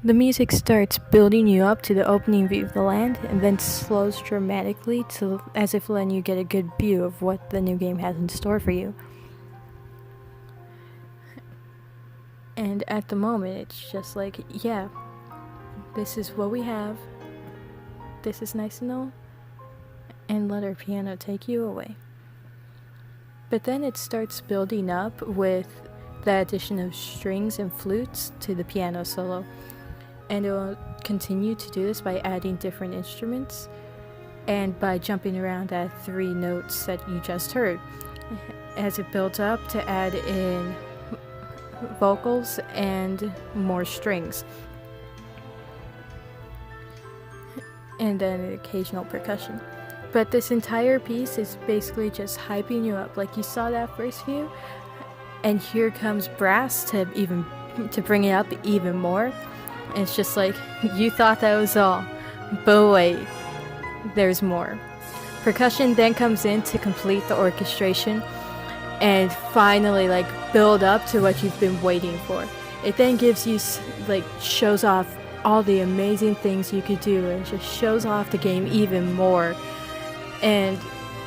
The music starts building you up to the opening view of the land and then slows dramatically to as if letting you get a good view of what the new game has in store for you. And at the moment, it's just like, yeah, this is what we have. This is nice and all. And let our piano take you away. But then it starts building up with the addition of strings and flutes to the piano solo. And it will continue to do this by adding different instruments and by jumping around at 3 notes that you just heard, as it builds up to add in vocals and more strings, and then an occasional percussion. But this entire piece is basically just hyping you up. Like, you saw that first view, and here comes brass to bring it up even more. And it's just like, you thought that was all, but wait, there's more. Percussion then comes in to complete the orchestration and finally build up to what you've been waiting for. It then gives you shows off all the amazing things you could do and just shows off the game even more. And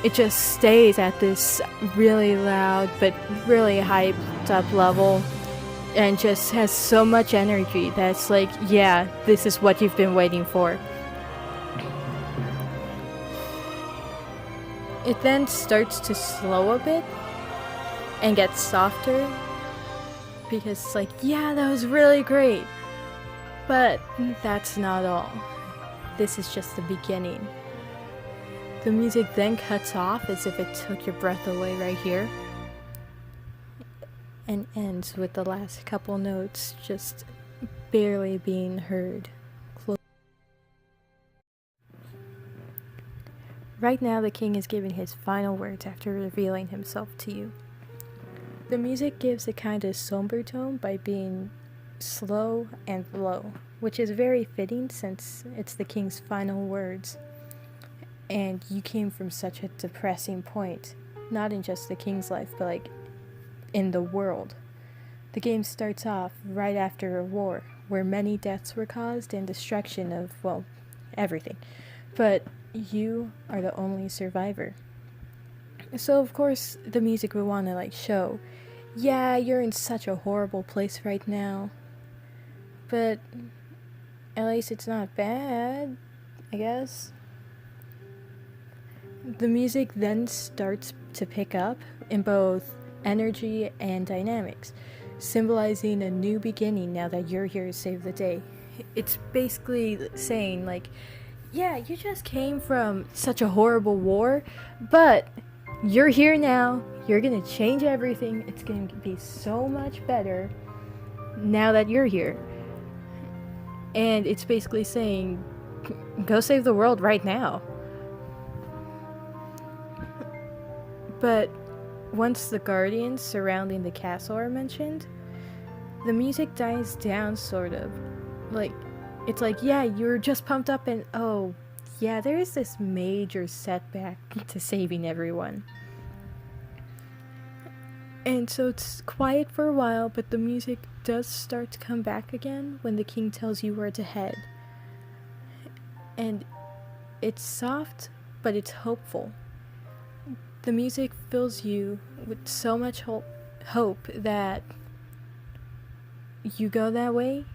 it just stays at this really loud but really hyped up level and just has so much energy that's like, yeah, this is what you've been waiting for. It then starts to slow a bit and get softer because it's like, yeah, that was really great. But that's not all. This is just the beginning. The music then cuts off as if it took your breath away right here and ends with the last couple notes just barely being heard. Right now, the king is giving his final words after revealing himself to you. The music gives a kind of somber tone by being slow and low, which is very fitting since it's the king's final words. And you came from such a depressing point, not in just the king's life, but in the world. The game starts off right after a war, where many deaths were caused and destruction of, everything. But you are the only survivor. So of course the music would want to show, yeah, you're in such a horrible place right now, but at least it's not bad, I guess. The music then starts to pick up in both energy and dynamics, symbolizing a new beginning now that you're here to save the day. It's basically saying yeah, you just came from such a horrible war, but you're here now, you're gonna change everything, it's gonna be so much better now that you're here. And it's basically saying, go save the world right now. But once the guardians surrounding the castle are mentioned, the music dies down sort of. It's yeah, you're just pumped up and oh, yeah, there is this major setback to saving everyone. And so it's quiet for a while, but the music does start to come back again when the king tells you where to head. And it's soft, but it's hopeful. The music fills you with so much hope that you go that way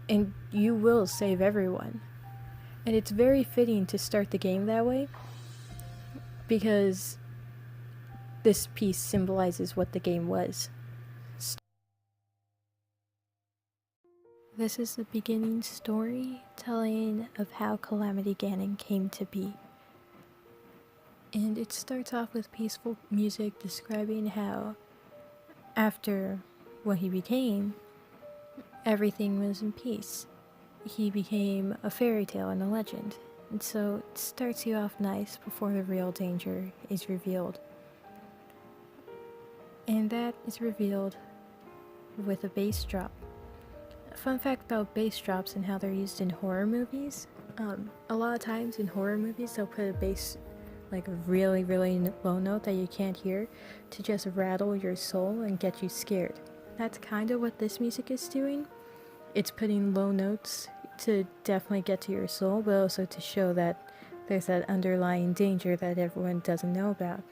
and you will save everyone. And it's very fitting to start the game that way because this piece symbolizes what the game was. This is the beginning story telling of how Calamity Ganon came to be. And it starts off with peaceful music describing how, after what he became, everything was in peace. He became a fairy tale and a legend. And so it starts you off nice before the real danger is revealed. And that is revealed with a bass drop. A fun fact about bass drops and how they're used in horror movies. A lot of times in horror movies they'll put a bass, a really, really low note that you can't hear, to just rattle your soul and get you scared. That's kind of what this music is doing. it's putting low notes to definitely get to your soul, but also to show that there's that underlying danger that everyone doesn't know about.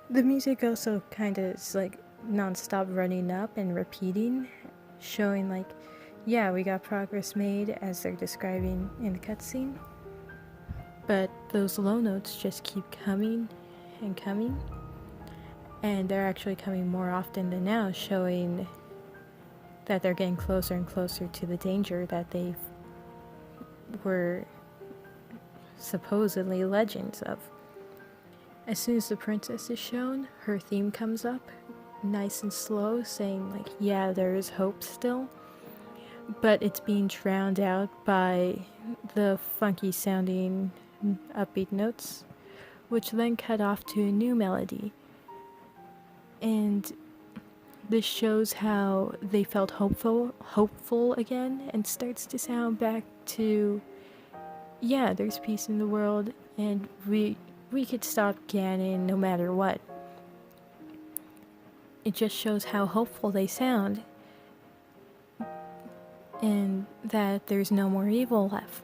The music also kind of is like non-stop running up and repeating, showing like, yeah, we got progress made as they're describing in the cutscene, but those low notes just keep coming and coming, and they're actually coming more often than now, showing that they're getting closer and closer to the danger that they were supposedly legends of. As soon as the princess is shown, her theme comes up, nice and slow, saying like, yeah, there is hope still, but it's being drowned out by the funky sounding upbeat notes, which then cut off to a new melody. And this shows how they felt hopeful again, and starts to sound back to, yeah, there's peace in the world, and we could stop Ganon no matter what. It just shows how hopeful they sound, and that there's no more evil left.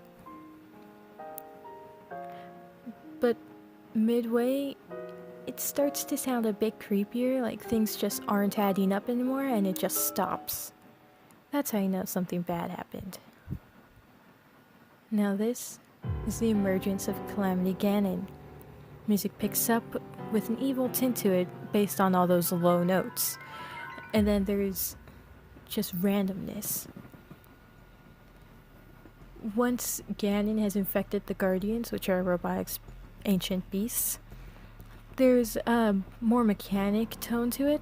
But midway, it starts to sound a bit creepier, like things just aren't adding up anymore, and it just stops. That's how you know something bad happened. Now this is the emergence of Calamity Ganon. Music picks up with an evil tint to it based on all those low notes. And then there's just randomness. Once Ganon has infected the Guardians, which are robotic ancient beasts, there's a more mechanic tone to it,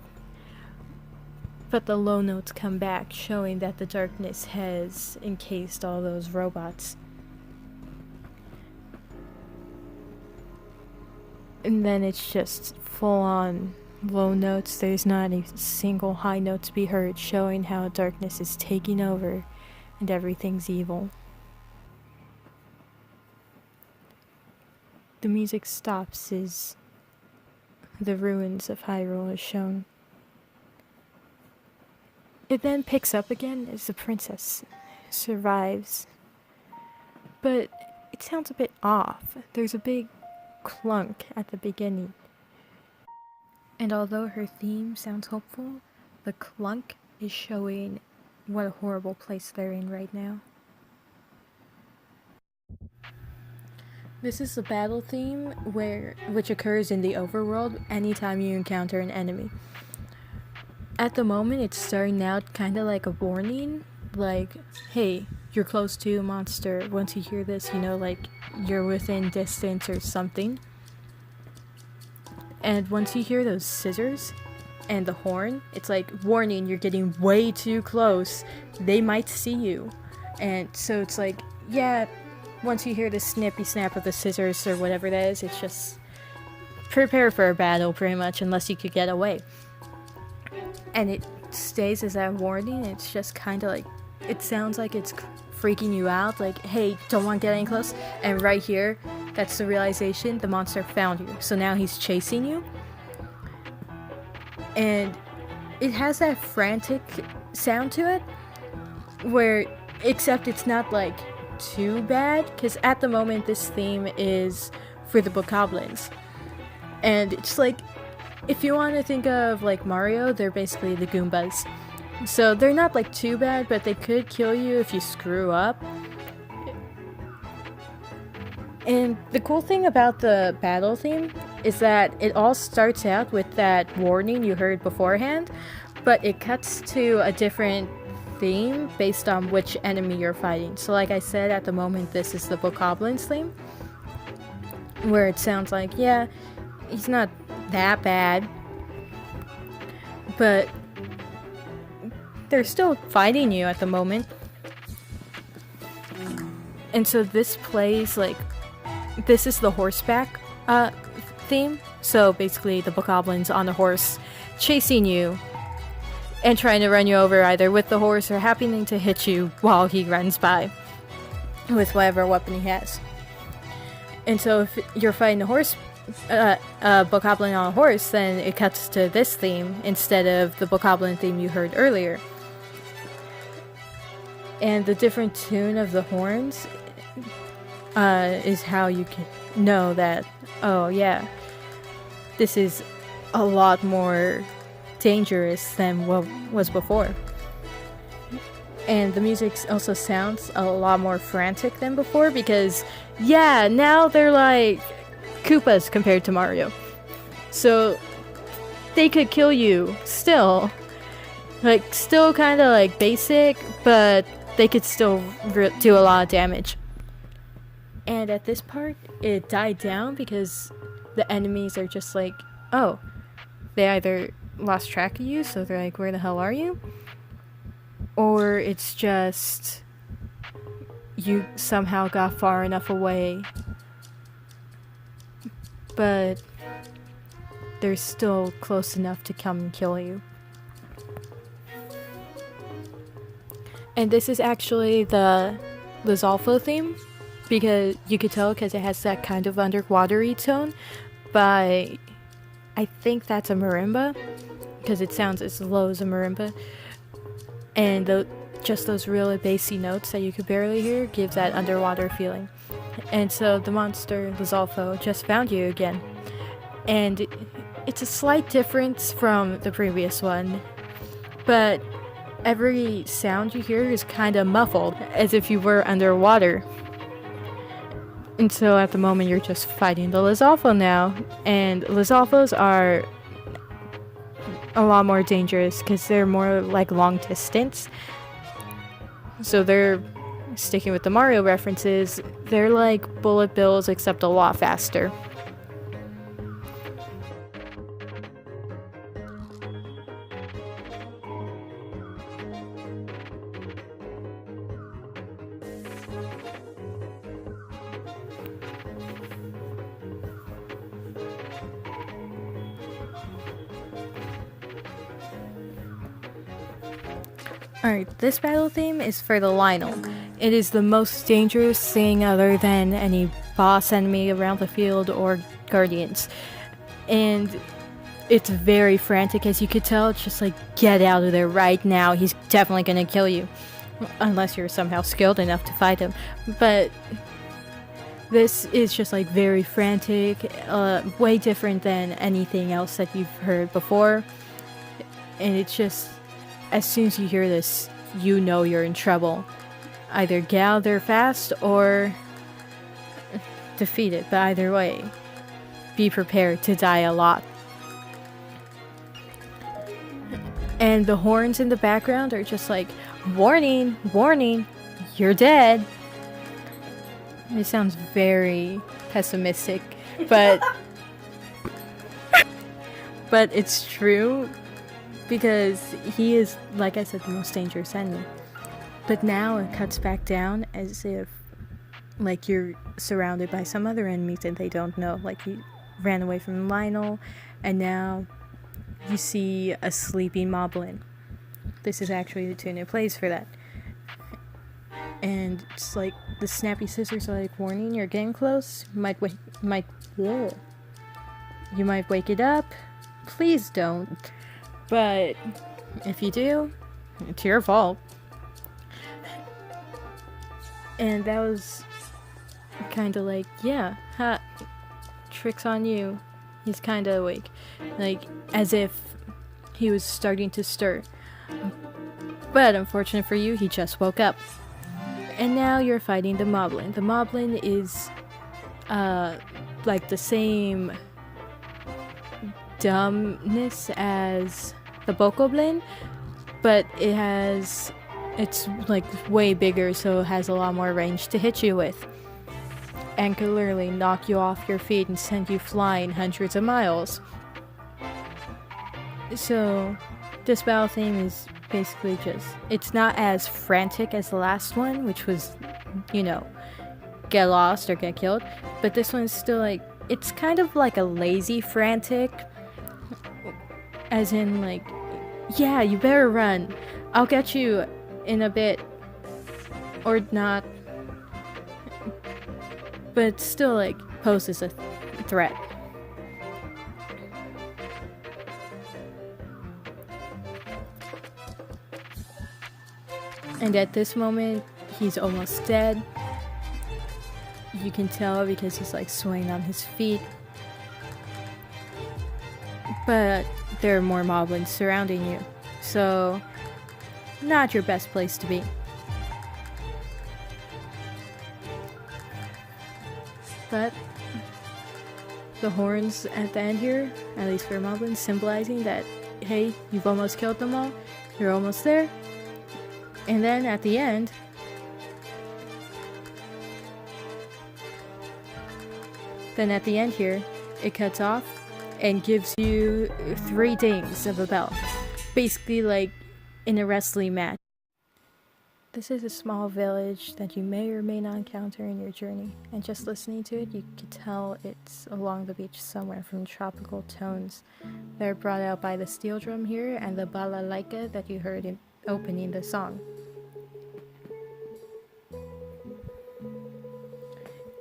but the low notes come back, showing that the darkness has encased all those robots. And then it's just full-on low notes. There's not a single high note to be heard, showing how darkness is taking over and everything's evil. The music stops as the ruins of Hyrule is shown. It then picks up again as the princess survives. But it sounds a bit off. There's a big clunk at the beginning. And although her theme sounds hopeful, the clunk is showing what a horrible place they're in right now. This is the battle theme which occurs in the overworld anytime you encounter an enemy. At the moment, it's starting out kind of like a warning, like, hey, you're close to a monster. Once you hear this, you know, like, you're within distance or something. And once you hear those scissors and the horn, it's like, warning, you're getting way too close. They might see you. And so it's like, yeah, once you hear the snippy snap of the scissors or whatever that is, it's just prepare for a battle pretty much, unless you could get away. And it stays as that warning. It's just kind of like, it sounds like it's freaking you out, like, hey, don't want to get any close. And right here, that's the realization, the monster found you, so now he's chasing you. And it has that frantic sound to it, where, except it's not like too bad, because at the moment this theme is for the Bokoblins, and it's like, if you want to think of like Mario, they're basically the Goombas, so they're not like too bad, but they could kill you if you screw up. And the cool thing about the battle theme is that it all starts out with that warning you heard beforehand, but it cuts to a different theme based on which enemy you're fighting. So like I said, at the moment this is the Bokoblins theme, where it sounds like, yeah, he's not that bad, but they're still fighting you at the moment. And so this plays like, this is the horseback theme. So basically the Bokoblins on the horse chasing you and trying to run you over, either with the horse or happening to hit you while he runs by with whatever weapon he has. And so if you're fighting a horse, Bokoblin on a horse, then it cuts to this theme instead of the Bokoblin theme you heard earlier. And the different tune of the horns is how you can know that, oh yeah, this is a lot more dangerous than what was before. And the music also sounds a lot more frantic than before because, yeah, now they're like Koopas compared to Mario. So they could kill you still. Like, still kind of like basic, but they could still do a lot of damage. And at this part, it died down because the enemies are just like, oh, they either lost track of you, so they're like, where the hell are you? Or it's just you somehow got far enough away, but they're still close enough to come and kill you. And this is actually the Lizalfo theme, because you could tell because it has that kind of underwatery tone, but I think that's a marimba, because it sounds as low as a marimba, and just those really bassy notes that you could barely hear gives that underwater feeling. And so the monster Lizalfo just found you again, and it's a slight difference from the previous one, but every sound you hear is kind of muffled, as if you were underwater. And so at the moment you're just fighting the Lizalfo now, and Lizalfos are a lot more dangerous because they're more like long distance. So they're, sticking with the Mario references, they're like bullet bills except a lot faster. Alright, this battle theme is for the Lynel. It is the most dangerous thing other than any boss enemy around the field or guardians. And it's very frantic, as you could tell. It's just like, get out of there right now, he's definitely gonna kill you. Unless you're somehow skilled enough to fight him. But this is just like very frantic, way different than anything else that you've heard before. And it's just, as soon as you hear this, you know you're in trouble. Either get out there fast or defeat it, but either way, be prepared to die a lot. And the horns in the background are just like, warning, warning, you're dead. It sounds very pessimistic, but but it's true. Because he is, like I said, the most dangerous enemy. But now it cuts back down as if, like, you're surrounded by some other enemies and they don't know. Like, you ran away from Lynel, and now you see a sleeping Moblin. This is actually the tune it plays for that. And it's like, the snappy scissors are like, warning, you're getting close. You might wake it up. Please don't. But if you do, it's your fault. And that was kind of like, yeah, trick's on you. He's kind of awake. Like, as if he was starting to stir. But unfortunate for you, he just woke up. And now you're fighting the Moblin. The Moblin is, like the same dumbness as the Bokoblin, but it's like way bigger, so it has a lot more range to hit you with, and can literally knock you off your feet and send you flying hundreds of miles. So this battle theme is basically just, it's not as frantic as the last one, which was, you know, get lost or get killed, but this one's still like, it's kind of like a lazy frantic. As in, like, yeah, you better run. I'll get you in a bit. Or not. But still, like, poses a threat. And at this moment, he's almost dead. You can tell because he's like swaying on his feet. But there are more moblins surrounding you, so not your best place to be. But the horns at the end here, at least for moblins, symbolizing that, hey, you've almost killed them all, you're almost there. And then at the end, here, it cuts off and gives you 3 dings of a bell. Basically like in a wrestling match. This is a small village that you may or may not encounter in your journey, and just listening to it, you can tell it's along the beach somewhere from tropical tones that are brought out by the steel drum here and the balalaika that you heard in opening the song.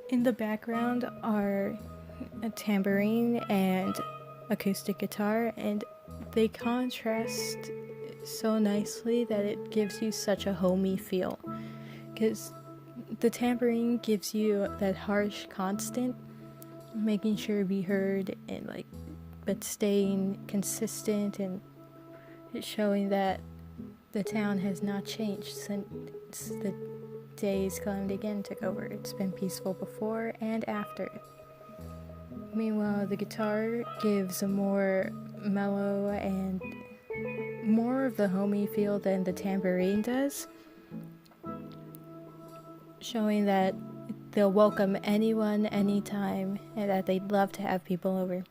In the background are a tambourine and acoustic guitar, and they contrast so nicely that it gives you such a homey feel, because the tambourine gives you that harsh constant, making sure to be heard and but staying consistent and showing that the town has not changed since the days Calamity Ganon took over. It's been peaceful before and after. Meanwhile, the guitar gives a more mellow and more of the homey feel than the tambourine does, showing that they'll welcome anyone, anytime, and that they'd love to have people over.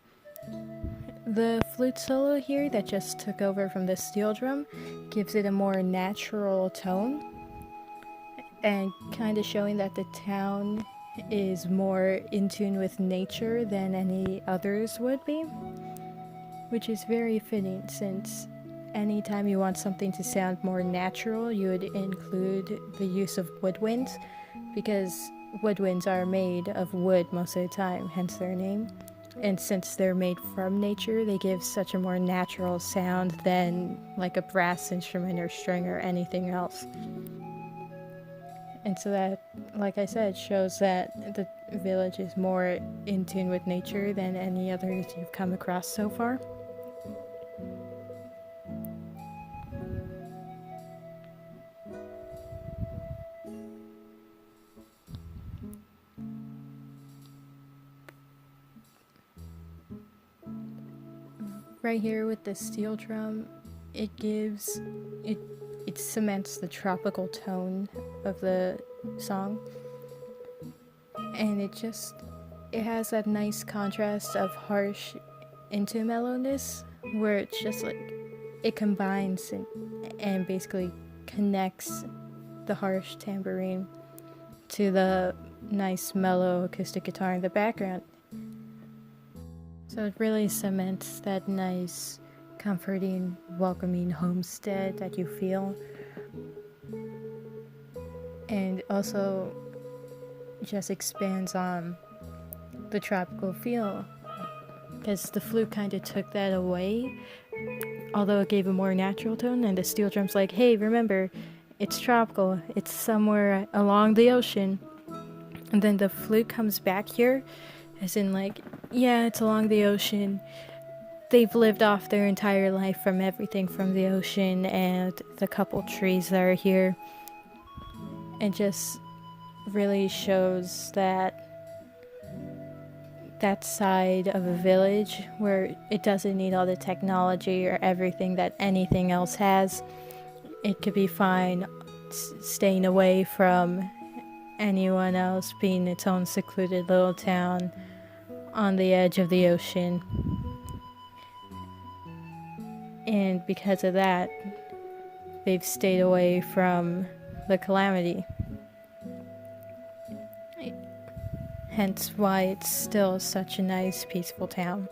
The flute solo here that just took over from the steel drum gives it a more natural tone, and kind of showing that the town is more in tune with nature than any others would be, which is very fitting, since anytime you want something to sound more natural, you would include the use of woodwinds, because woodwinds are made of wood most of the time, hence their name. And since they're made from nature, they give such a more natural sound than like a brass instrument or string or anything else. And so that, like I said, shows that the village is more in tune with nature than any others you've come across so far. Right here with the steel drum, it cements the tropical tone of the song, and it has that nice contrast of harsh into mellowness, where it's just like it combines and basically connects the harsh tambourine to the nice mellow acoustic guitar in the background. So it really cements that nice, comforting, welcoming homestead that you feel. And also just expands on the tropical feel, because the flute kind of took that away, although it gave a more natural tone, and the steel drum's like, hey, remember, it's tropical, it's somewhere along the ocean. And then the flute comes back here, as in like, yeah, it's along the ocean. They've lived off their entire life from everything from the ocean and the couple trees that are here. And just really shows that side of a village where it doesn't need all the technology or everything that anything else has. It could be fine staying away from anyone else, being its own secluded little town on the edge of the ocean. And because of that, they've stayed away from the calamity. Hence why it's still such a nice, peaceful town.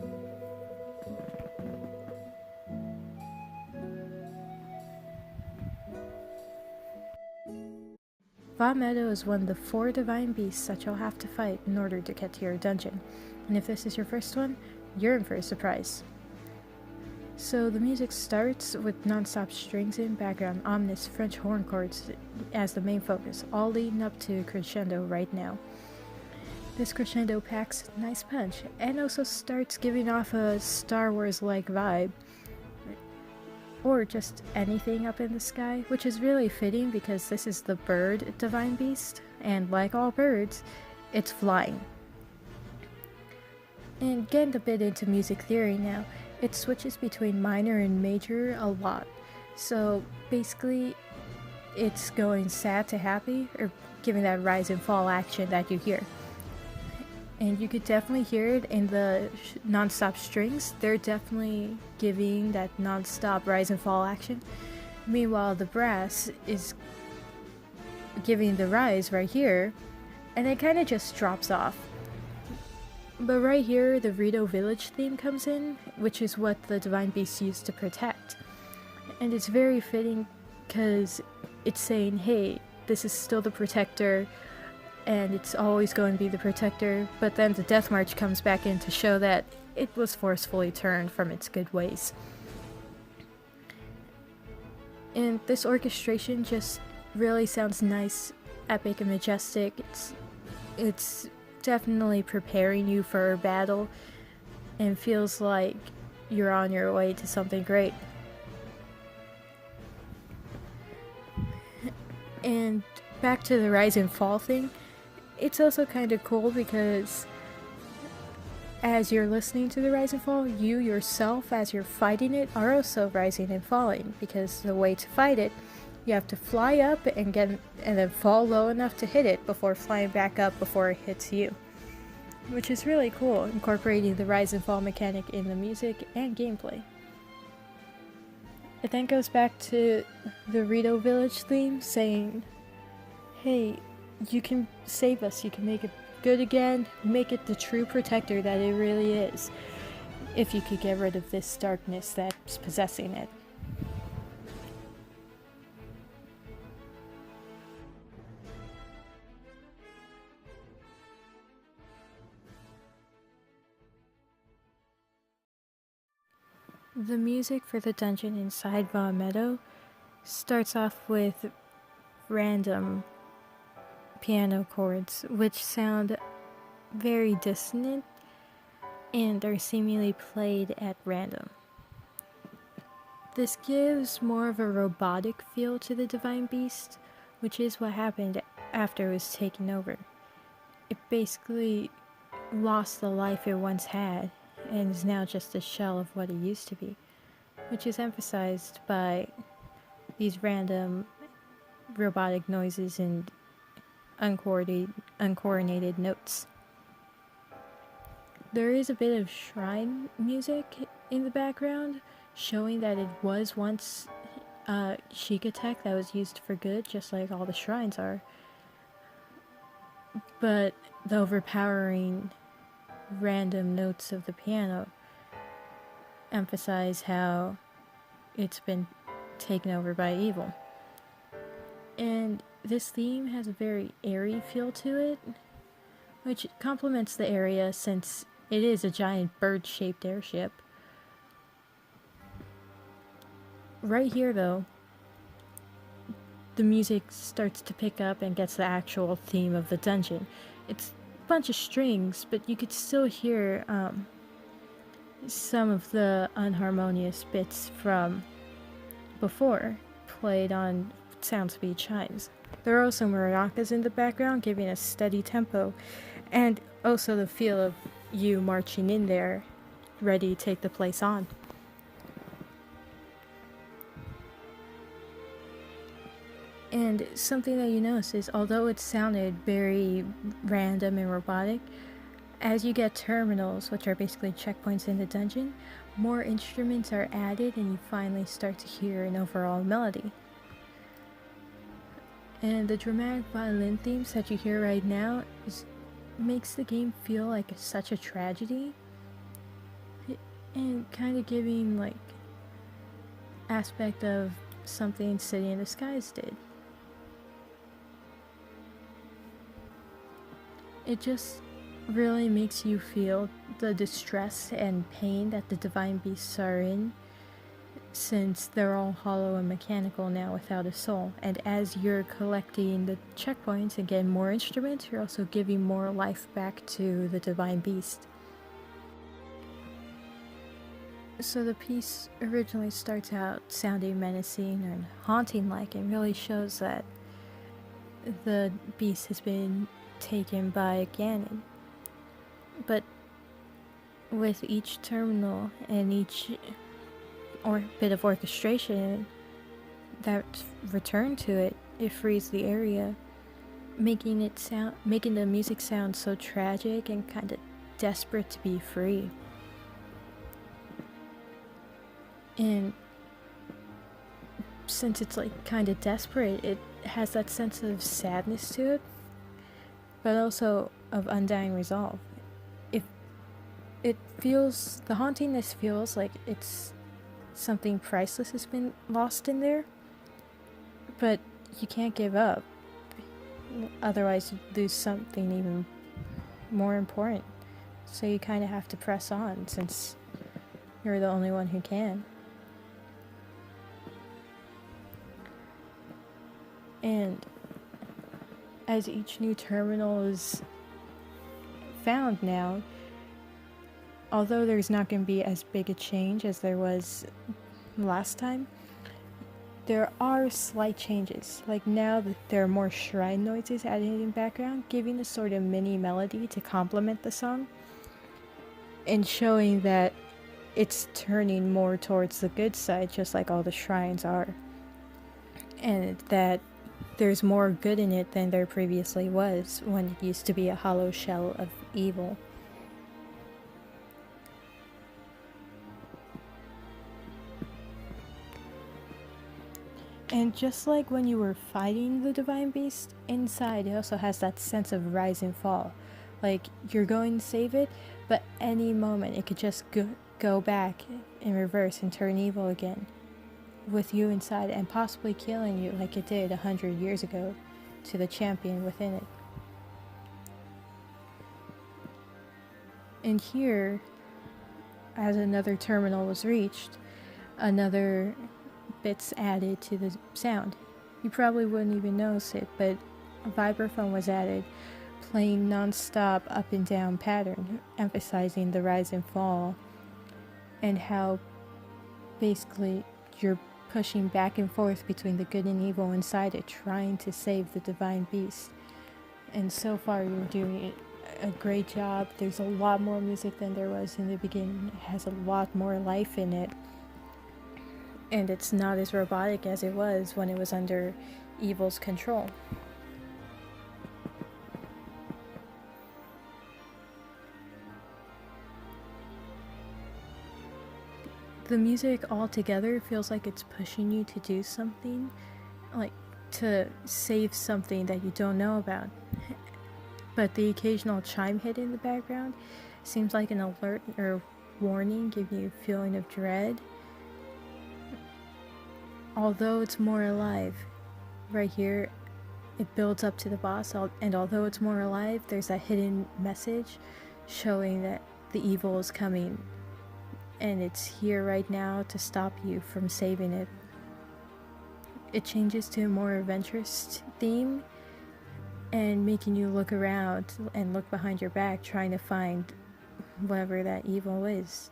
Vah Medoh is one of the 4 divine beasts that you'll have to fight in order to get to your dungeon. And if this is your first one, you're in for a surprise. So the music starts with non-stop strings in background, ominous French horn chords as the main focus, all leading up to crescendo right now. This crescendo packs a nice punch and also starts giving off a Star Wars-like vibe, or just anything up in the sky, which is really fitting because this is the bird Divine Beast, and like all birds, it's flying. And getting a bit into music theory now, it switches between minor and major a lot. So basically, it's going sad to happy, or giving that rise and fall action that you hear. And you could definitely hear it in the non-stop strings. They're definitely giving that non-stop rise and fall action. Meanwhile, the brass is giving the rise right here, and it kind of just drops off. But right here, the Rito Village theme comes in, which is what the Divine Beast used to protect. And it's very fitting because it's saying, hey, this is still the protector, and it's always going to be the protector, but then the Death March comes back in to show that it was forcefully turned from its good ways. And this orchestration just really sounds nice, epic, and majestic. It's definitely preparing you for a battle and feels like you're on your way to something great. And back to the rise and fall thing, it's also kind of cool because as you're listening to the rise and fall, you yourself, as you're fighting it, are also rising and falling, because the way to fight it, you have to fly up and then fall low enough to hit it before flying back up before it hits you. Which is really cool, incorporating the rise and fall mechanic in the music and gameplay. It then goes back to the Rito Village theme saying, hey, you can save us, you can make it good again, make it the true protector that it really is, if you could get rid of this darkness that's possessing it. The music for the dungeon inside Vah Medoh starts off with random piano chords, which sound very dissonant and are seemingly played at random. This gives more of a robotic feel to the Divine Beast, which is what happened after it was taken over. It basically lost the life it once had and is now just a shell of what it used to be, which is emphasized by these random robotic noises and uncoordinated notes. There is a bit of shrine music in the background, showing that it was once Sheikah tech that was used for good, just like all the shrines are. But the overpowering random notes of the piano emphasize how it's been taken over by evil. And this theme has a very airy feel to it, which complements the area since it is a giant bird-shaped airship. Right here, though, the music starts to pick up and gets the actual theme of the dungeon. It's a bunch of strings, but you could still hear some of the unharmonious bits from before played on Soundspeed chimes. There are also maracas in the background, giving a steady tempo, and also the feel of you marching in there, ready to take the place on. And something that you notice is, although it sounded very random and robotic, as you get terminals, which are basically checkpoints in the dungeon, more instruments are added and you finally start to hear an overall melody. And the dramatic violin themes that you hear right now makes the game feel like such a tragedy, and kind of giving like aspect of something City in the Skies did. It just really makes you feel the distress and pain that the Divine Beasts are in, since they're all hollow and mechanical now without a soul. And as you're collecting the checkpoints and getting more instruments, you're also giving more life back to the divine beast. So the piece originally starts out sounding menacing and haunting-like, and really shows that the beast has been taken by Ganon. But with each terminal and each bit of orchestration that's returned to it, it frees the area, making the music sound so tragic and kind of desperate to be free. And since it's like kind of desperate, it has that sense of sadness to it, but also of undying resolve. The hauntingness feels like it's something priceless has been lost in there, but you can't give up. Otherwise, you lose something even more important. So you kind of have to press on, since you're the only one who can. And as each new terminal is found now, although there's not going to be as big a change as there was last time, there are slight changes. Like now that there are more shrine noises added in the background, giving a sort of mini melody to complement the song, and showing that it's turning more towards the good side, just like all the shrines are. And that there's more good in it than there previously was, when it used to be a hollow shell of evil. And just like when you were fighting the divine beast, inside it also has that sense of rise and fall. Like, you're going to save it, but any moment it could just go back in reverse and turn evil again, with you inside, and possibly killing you like it did 100 years ago to the champion within it. And here, as another terminal was reached, another bits added to the sound. You probably wouldn't even notice it, but a vibraphone was added, playing non-stop up and down pattern, emphasizing the rise and fall, and how basically you're pushing back and forth between the good and evil inside it, trying to save the divine beast. And so far you're doing a great job. There's a lot more music than there was in the beginning. It has a lot more life in it. And it's not as robotic as it was when it was under evil's control. The music altogether feels like it's pushing you to do something, like to save something that you don't know about. But the occasional chime hit in the background seems like an alert or warning, giving you a feeling of dread. Although it's more alive, right here, it builds up to the boss, and although it's more alive, there's that hidden message showing that the evil is coming, and it's here right now to stop you from saving it. It changes to a more adventurous theme, and making you look around and look behind your back, trying to find whatever that evil is,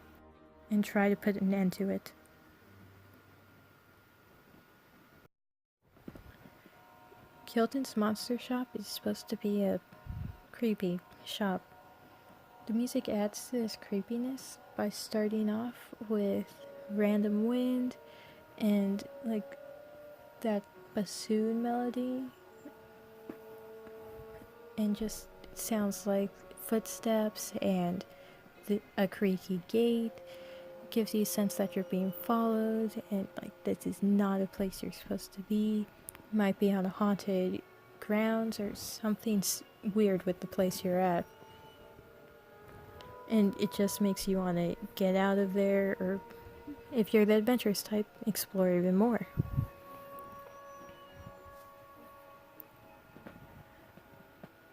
and try to put an end to it. Kilton's Monster Shop is supposed to be a creepy shop. The music adds to this creepiness by starting off with random wind and like that bassoon melody, and just sounds like footsteps and a creaky gate. It gives you a sense that you're being followed, and like this is not a place you're supposed to be. Might be on a haunted grounds, or something's weird with the place you're at. And it just makes you want to get out of there, or if you're the adventurous type, explore even more.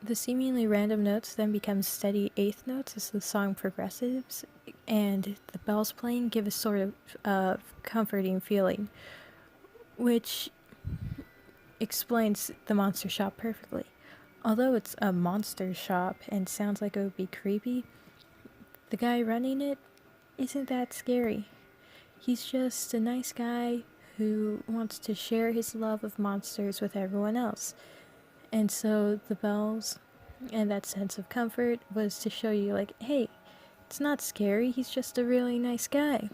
The seemingly random notes then become steady eighth notes as the song progresses, and the bells playing give a sort of comforting feeling, which explains the monster shop perfectly. Although it's a monster shop and sounds like it would be creepy, the guy running it isn't that scary. He's just a nice guy who wants to share his love of monsters with everyone else. And so the bells and that sense of comfort was to show you, like, hey, it's not scary, he's just a really nice guy.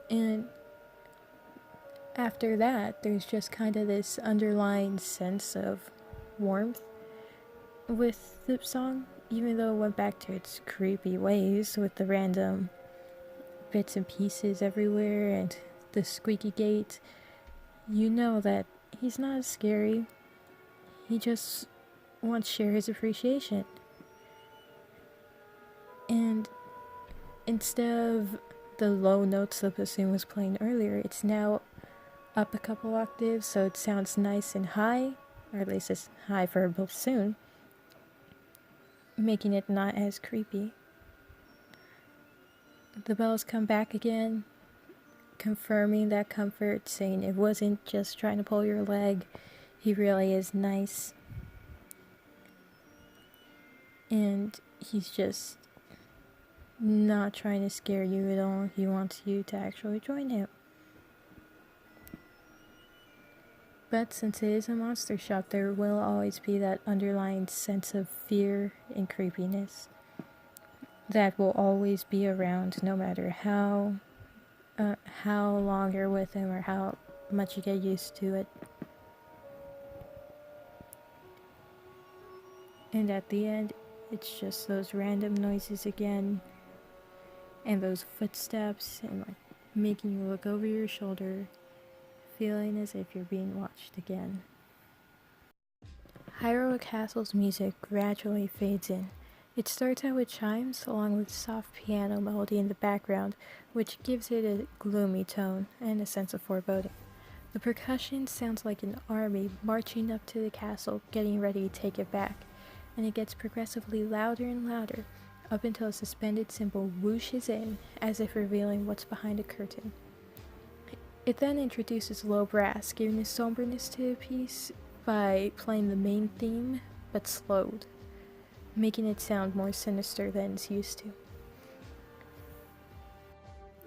And after that, there's just kind of this underlying sense of warmth with the song, even though it went back to its creepy ways with the random bits and pieces everywhere and the squeaky gate. You know that he's not scary, he just wants to share his appreciation. And instead of the low notes the bassoon was playing earlier, it's now up a couple octaves, so it sounds nice and high, or at least it's high for a bassoon, making it not as creepy. The bells come back again, confirming that comfort, saying it wasn't just trying to pull your leg, he really is nice. And he's just not trying to scare you at all, he wants you to actually join him. But since it is a monster shop, there will always be that underlying sense of fear and creepiness that will always be around, no matter how long you're with him or how much you get used to it. And at the end, it's just those random noises again, and those footsteps, and like making you look over your shoulder, feeling as if you're being watched again. Hyrule Castle's music gradually fades in. It starts out with chimes along with soft piano melody in the background, which gives it a gloomy tone and a sense of foreboding. The percussion sounds like an army marching up to the castle, getting ready to take it back, and it gets progressively louder and louder, up until a suspended cymbal whooshes in, as if revealing what's behind a curtain. It then introduces low brass, giving a somberness to the piece by playing the main theme, but slowed, making it sound more sinister than it's used to.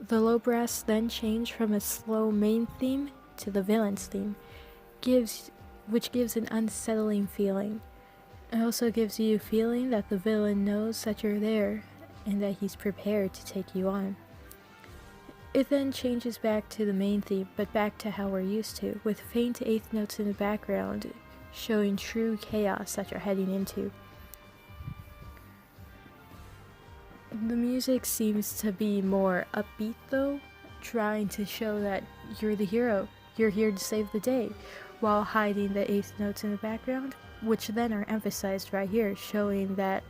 The low brass then change from a slow main theme to the villain's theme, which gives an unsettling feeling. It also gives you a feeling that the villain knows that you're there and that he's prepared to take you on. It then changes back to the main theme, but back to how we're used to, with faint eighth notes in the background, showing true chaos that you're heading into. The music seems to be more upbeat though, trying to show that you're the hero, you're here to save the day, while hiding the eighth notes in the background, which then are emphasized right here, showing that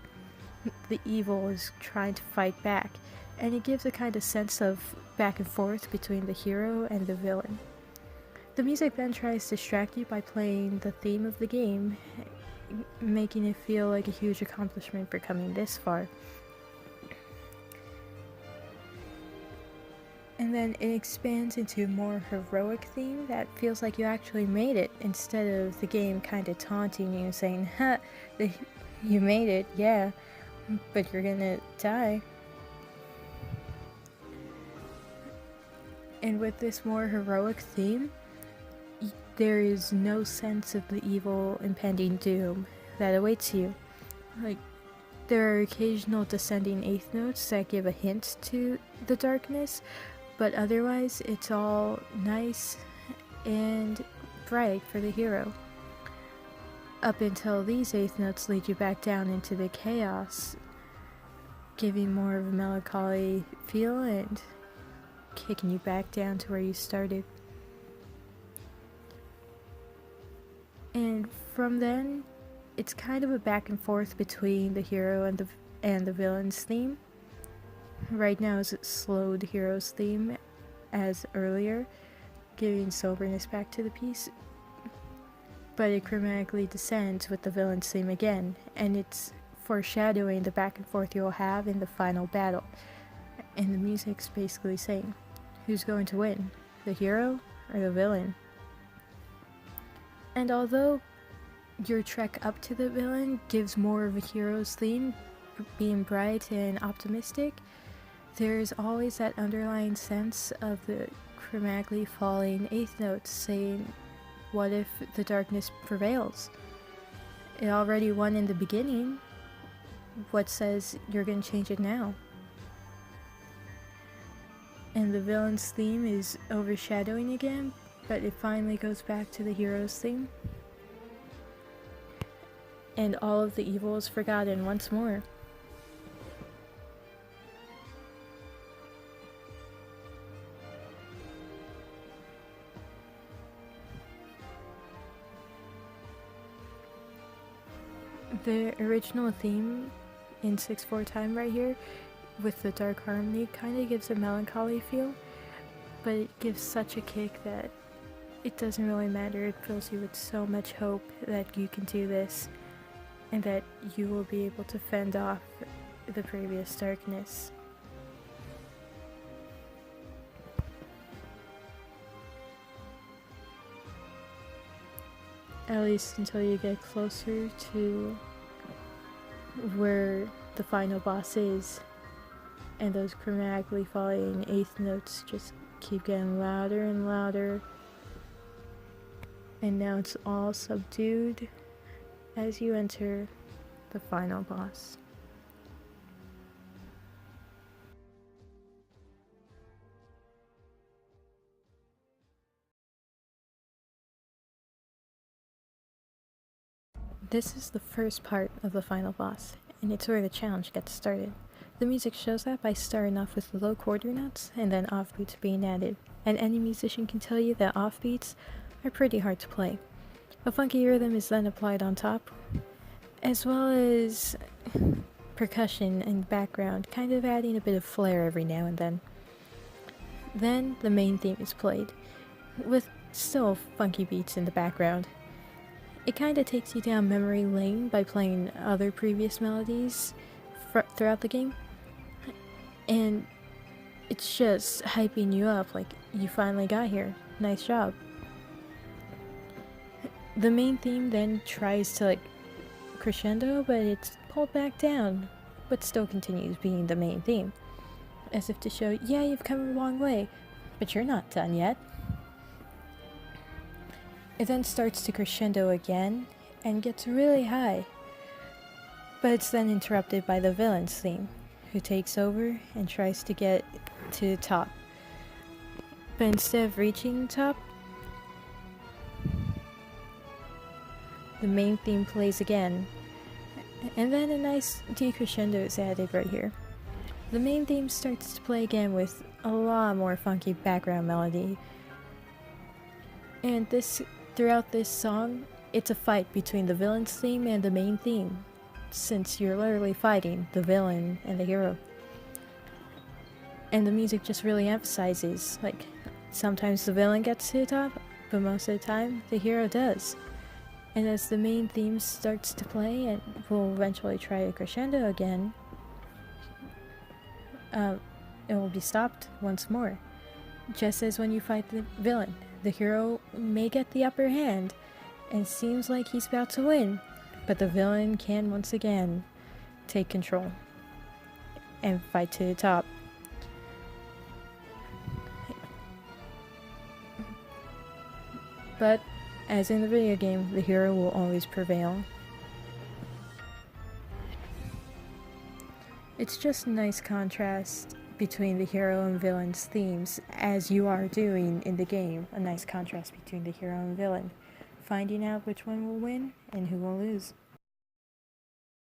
the evil is trying to fight back, and it gives a kind of sense of back and forth between the hero and the villain. The music then tries to distract you by playing the theme of the game, making it feel like a huge accomplishment for coming this far. And then it expands into a more heroic theme that feels like you actually made it, instead of the game kind of taunting you, saying, "Ha, you made it, yeah, but you're gonna die." And with this more heroic theme, there is no sense of the evil impending doom that awaits you. Like, there are occasional descending eighth notes that give a hint to the darkness, but otherwise it's all nice and bright for the hero. Up until these eighth notes lead you back down into the chaos, giving more of a melancholy feel and kicking you back down to where you started. And from then, it's kind of a back and forth between the hero and the villain's theme. Right now is slowed hero's theme as earlier, giving soberness back to the piece, but it chromatically descends with the villain's theme again, and it's foreshadowing the back and forth you'll have in the final battle. And the music's basically saying, who's going to win, the hero or the villain? And although your trek up to the villain gives more of a hero's theme, being bright and optimistic, there's always that underlying sense of the chromatically falling eighth notes saying, what if the darkness prevails? It already won in the beginning. What says you're gonna change it now? And the villain's theme is overshadowing again, but it finally goes back to the hero's theme. And all of the evil is forgotten once more. The original theme in 6/4 time right here with the dark harmony kind of gives a melancholy feel, but it gives such a kick that it doesn't really matter. It fills you with so much hope that you can do this and that you will be able to fend off the previous darkness. At least until you get closer to where the final boss is, and those chromatically falling eighth notes just keep getting louder and louder, and now it's all subdued as you enter the final boss. This is the first part of the final boss, and it's where the challenge gets started. The music shows that by starting off with low quarter notes and then offbeats being added, and any musician can tell you that offbeats are pretty hard to play. A funky rhythm is then applied on top, as well as percussion and background, kind of adding a bit of flair every now and then. Then the main theme is played, with still funky beats in the background. It kinda takes you down memory lane by playing other previous melodies throughout the game, and it's just hyping you up like you finally got here, nice job. The main theme then tries to crescendo, but it's pulled back down, but still continues being the main theme, as if to show, yeah, you've come a long way, but you're not done yet. It then starts to crescendo again and gets really high, but it's then interrupted by the villain's theme, who takes over and tries to get to the top. But instead of reaching the top, the main theme plays again, and then a nice decrescendo is added right here. The main theme starts to play again with a lot more funky background melody, and throughout this song, it's a fight between the villain's theme and the main theme, since you're literally fighting the villain and the hero. And the music just really emphasizes, sometimes the villain gets to the top, but most of the time, the hero does. And as the main theme starts to play and will eventually try to crescendo again, it will be stopped once more. Just as when you fight the villain, the hero may get the upper hand and seems like he's about to win, but the villain can once again take control and fight to the top. But as in the video game, the hero will always prevail. It's just a nice contrast between the hero and villain's themes, as you are doing in the game, a nice contrast between the hero and villain, finding out which one will win and who will lose.